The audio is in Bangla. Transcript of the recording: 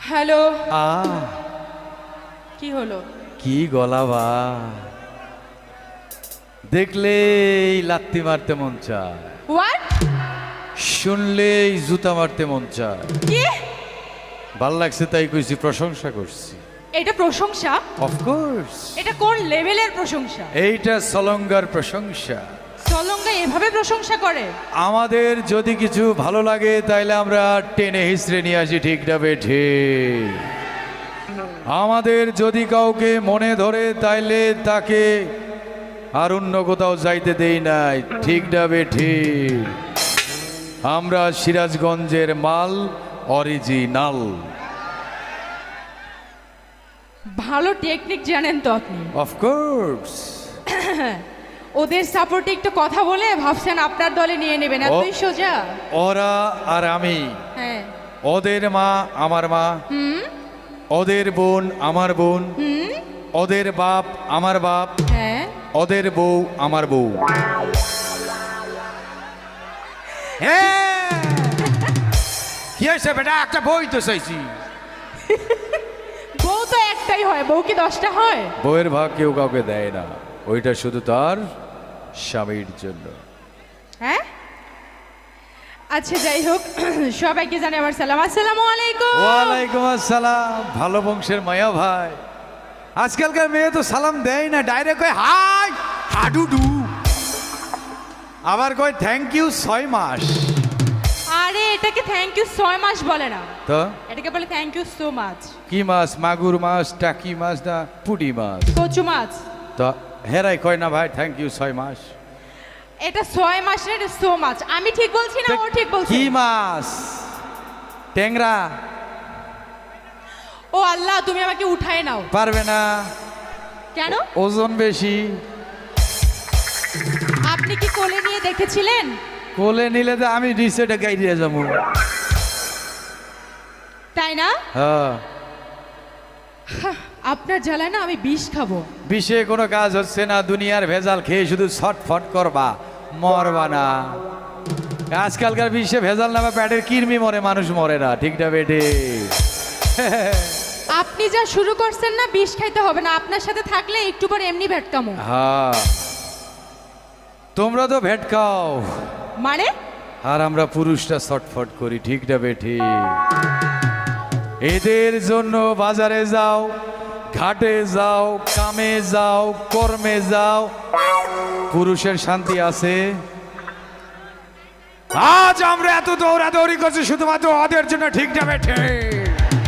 হ্যালো। আ কি হলো? কি গলা বা দেখলেই লাত্তি মারতে মন চায়, হোয়াট? শুনলেই জুতা মারতে মন চায়। কি? ভাল লাগছে তাই কইছি, প্রশংসা করছি। এটা প্রশংসা? অফকোর্স, এটা কোন লেভেলের প্রশংসা? এইটা সলঙ্গার প্রশংসা। সলঙ্গা এভাবে প্রশংসা করে? আমাদের যদি কিছু ভালো লাগে তাইলে আমরা টেনে হিসড়ে নিয়ে আসি, ঠিক না বেঠে? আমাদের যদি কাউকে মনে ধরে তাইলে তাকে আর অন্য কোথাও যাইতে দেই নাই, ঠিক না বেঠে? আমরা সিরাজগঞ্জের মাল, অরিজিনাল। ভালো টেকনিক জানেন তো আপনি। অফকোর্স, ওদের সাপোর্টে একটু কথা বলে ভাবছেন আপনার দলে নিয়ে নেবেন, এতই সোজা? ওরা আর আমি, হ্যাঁ। ওদের মা আমার মা, হুম ওদের বোন আমার বোন, হুম। ওদের বাপ আমার বাপ, হ্যাঁ। ওদের বউ আমার বউ। কি হয়েছে বেটা? একটা বই তো চাইছি। বউ তো একটাই হয়, বউ কি 10টা হয়? বউয়ের ভাগ কেউ কাউকে দেয় না, ওইটা শুধু তার স্বামীর জন্য। হ্যাঁ, আচ্ছা যাই হোক, সবাইকে জানাই আমার সালাম। আসসালামু আলাইকুম। ওয়ালাইকুম আসসালাম। ভালো বংশের মায়া ভাই। আজকালকার মেয়ে তো সালাম দেয় না, ডাইরেক্ট কয় হাই হাডুডু, আবার কয় থ্যাংক ইউ 6 মাস। আরে এটাকে থ্যাংক ইউ 6 মাস বলে না, তো এটাকে বলে থ্যাংক ইউ সো মাচ। কি মাছ? মাগুর মাছ, টাকি মাছ না পুঁটি মাছ? কচু মাছ। তো হেরাই কয় না ভাই থ্যাংক ইউ 6 মাস। এটা 6 মাসের সো মাচ। আমি ঠিক বলছি না ও ঠিক বলছে? কি মাছ? ট্যাংরা? ও আল্লাহ, তুমি আমাকে উঠায় নাও। পারবে না, কেন? ওজন বেশি। আপনি কি কোলে নিয়ে দেখেছিলেন? কোলে নিলে তো আমি রিসেটে গাইড়িয়ে যাবো। তাই না? হ্যাঁ, আপনার জ্বালায় না আমি বিষ খাবো। বিষে কোনো কাজ হচ্ছে না, দুনিয়ার ভেজাল খেয়ে শুধু ছটফট করবা, মরবা না। আজকালকার বিষে ভেজাল নামে পেটের কিরমি মরে, মানুষ মরে না, ঠিক না বেটে? আপনি যা শুরু করছেন না, বিষ খাইতে হবে না। আপনার সাথে থাকলে একটু পর এমনি ভেটকামো। হ্যাঁ, তোমরা তো ভেট খাও, মানে? আর আমরা পুরুষরা ছটফট করি, ঠিক না বেঠি? এদের জন্য বাজারে যাও, ঘাটে যাও, কামে যাও, কর্মে যাও, পুরুষের শান্তি আছে? আজ আমরা এত দৌড়াদৌড়ি করছি শুধুমাত্র ওদের জন্য, ঠিক না বেঠে?